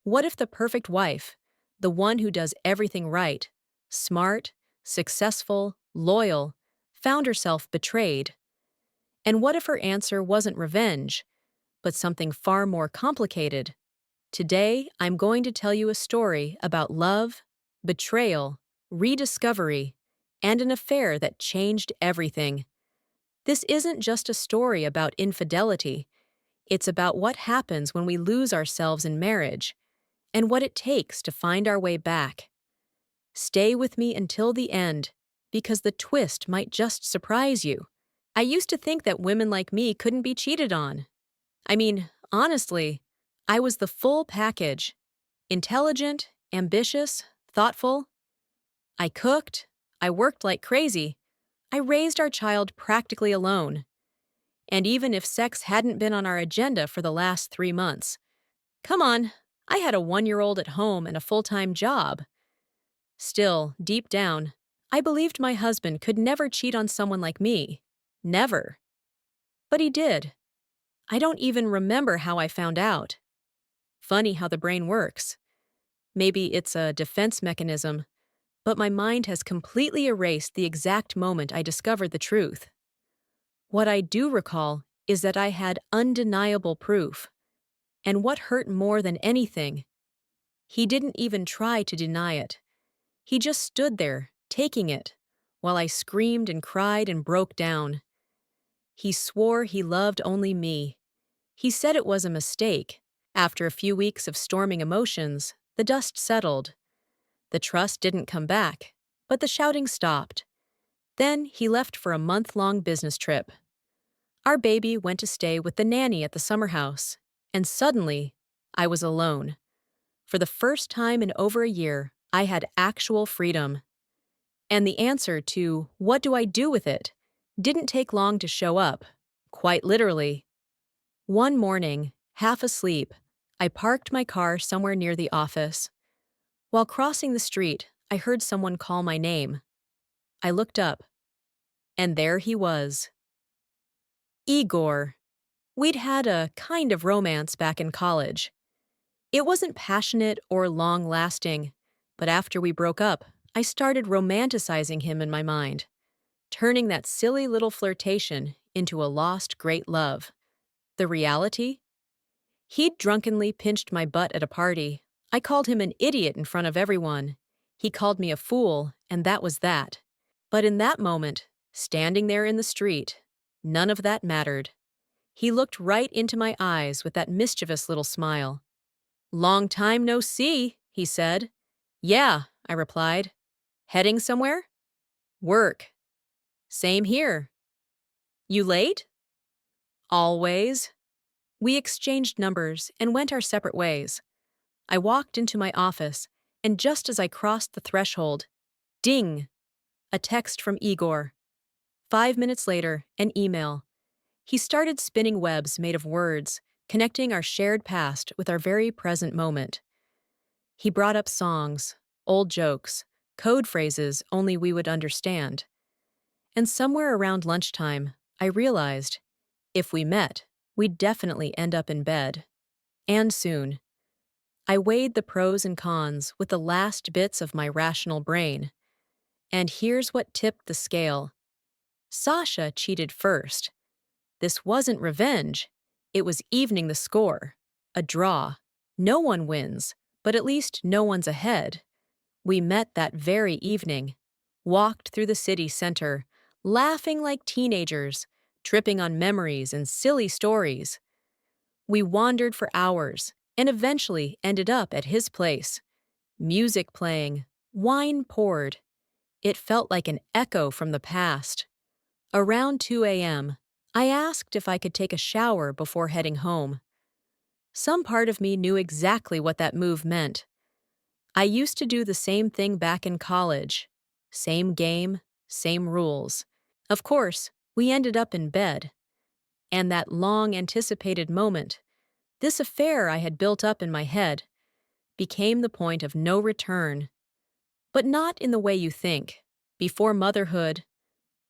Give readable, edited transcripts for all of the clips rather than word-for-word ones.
What if the perfect wife, the one who does everything right, smart, successful, loyal, found herself betrayed? And what if her answer wasn't revenge, but something far more complicated? Today, I'm going to tell you a story about love, betrayal, rediscovery, and an affair that changed everything. This isn't just a story about infidelity, it's about what happens when we lose ourselves in marriage and what it takes to find our way back. Stay with me until the end, because the twist might just surprise you. I used to think that women like me couldn't be cheated on. I mean, honestly, I was the full package. Intelligent, ambitious, thoughtful. I cooked. I worked like crazy. I raised our child practically alone. And even if sex hadn't been on our agenda for the last 3 months, come on, I had a 1-year-old at home and a full-time job. Still, deep down, I believed my husband could never cheat on someone like me. Never. But he did. I don't even remember how I found out. Funny how the brain works. Maybe it's a defense mechanism, but my mind has completely erased the exact moment I discovered the truth. What I do recall is that I had undeniable proof. And what hurt more than anything, he didn't even try to deny it. He just stood there, taking it, while I screamed and cried and broke down. He swore he loved only me. He said it was a mistake. After a few weeks of storming emotions, the dust settled. The trust didn't come back, but the shouting stopped. Then he left for a month-long business trip. Our baby went to stay with the nanny at the summer house, and suddenly, I was alone. For the first time in over a year, I had actual freedom. And the answer to, what do I do with it, didn't take long to show up, quite literally. One morning, half asleep, I parked my car somewhere near the office. While crossing the street, I heard someone call my name. I looked up, and there he was. Igor. We'd had a kind of romance back in college. It wasn't passionate or long-lasting, but after we broke up, I started romanticizing him in my mind, turning that silly little flirtation into a lost great love. The reality? He'd drunkenly pinched my butt at a party. I called him an idiot in front of everyone. He called me a fool, and that was that. But in that moment, standing there in the street, none of that mattered. He looked right into my eyes with that mischievous little smile. "Long time no see," he said. "Yeah," I replied. "Heading somewhere?" "Work." "Same here." "You late?" "Always." We exchanged numbers and went our separate ways. I walked into my office, and just as I crossed the threshold, ding! A text from Igor. 5 minutes later, an email. He started spinning webs made of words, connecting our shared past with our very present moment. He brought up songs, old jokes, code phrases only we would understand. And somewhere around lunchtime, I realized, if we met, we'd definitely end up in bed. And soon. I weighed the pros and cons with the last bits of my rational brain. And here's what tipped the scale. Sasha cheated first. This wasn't revenge. It was evening the score. A draw. No one wins, but at least no one's ahead. We met that very evening, walked through the city center, laughing like teenagers, tripping on memories and silly stories. We wandered for hours and eventually ended up at his place. Music playing, wine poured. It felt like an echo from the past. Around 2 a.m., I asked if I could take a shower before heading home. Some part of me knew exactly what that move meant. I used to do the same thing back in college. Same game, same rules. Of course, we ended up in bed. And that long-anticipated moment, this affair I had built up in my head, became the point of no return. But not in the way you think. Before motherhood,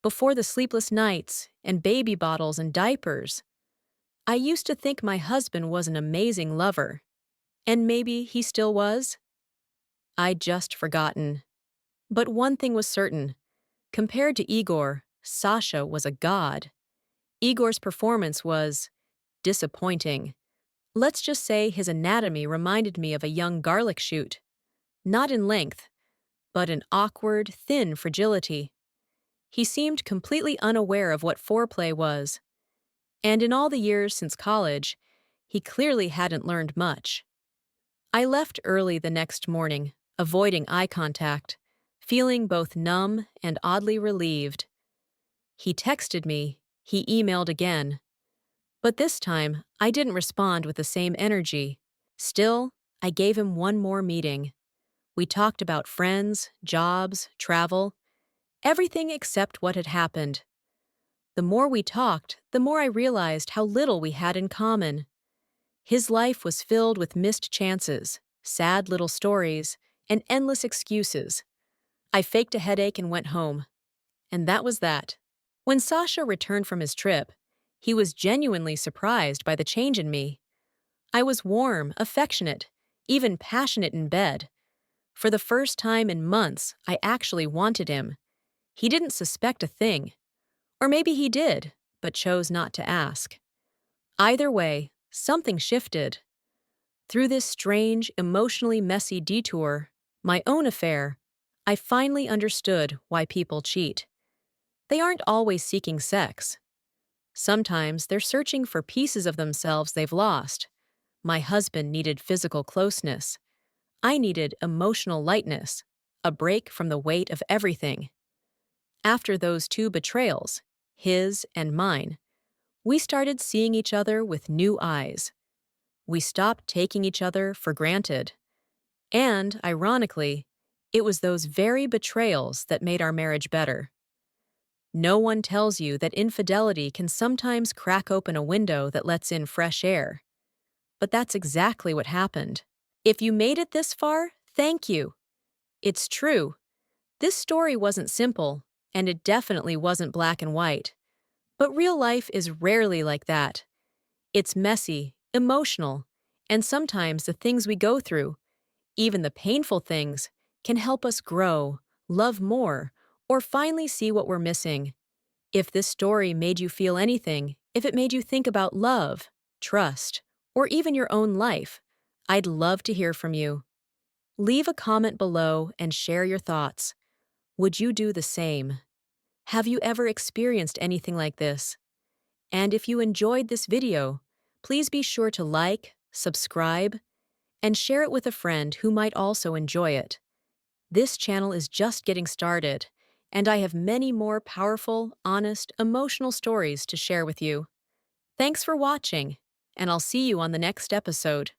before the sleepless nights and baby bottles and diapers, I used to think my husband was an amazing lover. And maybe he still was? I'd just forgotten. But one thing was certain. Compared to Igor, Sasha was a god. Igor's performance was disappointing. Let's just say his anatomy reminded me of a young garlic shoot. Not in length, but in awkward, thin fragility. He seemed completely unaware of what foreplay was. And in all the years since college, he clearly hadn't learned much. I left early the next morning, avoiding eye contact, feeling both numb and oddly relieved. He texted me, he emailed again. But this time, I didn't respond with the same energy. Still, I gave him one more meeting. We talked about friends, jobs, travel, everything except what had happened. The more we talked, the more I realized how little we had in common. His life was filled with missed chances, sad little stories, and endless excuses. I faked a headache and went home. And that was that. When Sasha returned from his trip, he was genuinely surprised by the change in me. I was warm, affectionate, even passionate in bed. For the first time in months, I actually wanted him. He didn't suspect a thing. Or maybe he did, but chose not to ask. Either way, something shifted. Through this strange, emotionally messy detour, my own affair, I finally understood why people cheat. They aren't always seeking sex. Sometimes they're searching for pieces of themselves they've lost. My husband needed physical closeness. I needed emotional lightness, a break from the weight of everything. After those two betrayals, his and mine, we started seeing each other with new eyes. We stopped taking each other for granted. And, ironically, it was those very betrayals that made our marriage better. No one tells you that infidelity can sometimes crack open a window that lets in fresh air. But that's exactly what happened. If you made it this far, thank you. It's true. This story wasn't simple, and it definitely wasn't black and white. But real life is rarely like that. It's messy, emotional, and sometimes the things we go through, even the painful things, can help us grow, love more, or finally see what we're missing. If this story made you feel anything, if it made you think about love, trust, or even your own life, I'd love to hear from you. Leave a comment below and share your thoughts. Would you do the same? Have you ever experienced anything like this? And if you enjoyed this video, please be sure to like, subscribe, and share it with a friend who might also enjoy it. This channel is just getting started, and I have many more powerful, honest, emotional stories to share with you. Thanks for watching, and I'll see you on the next episode.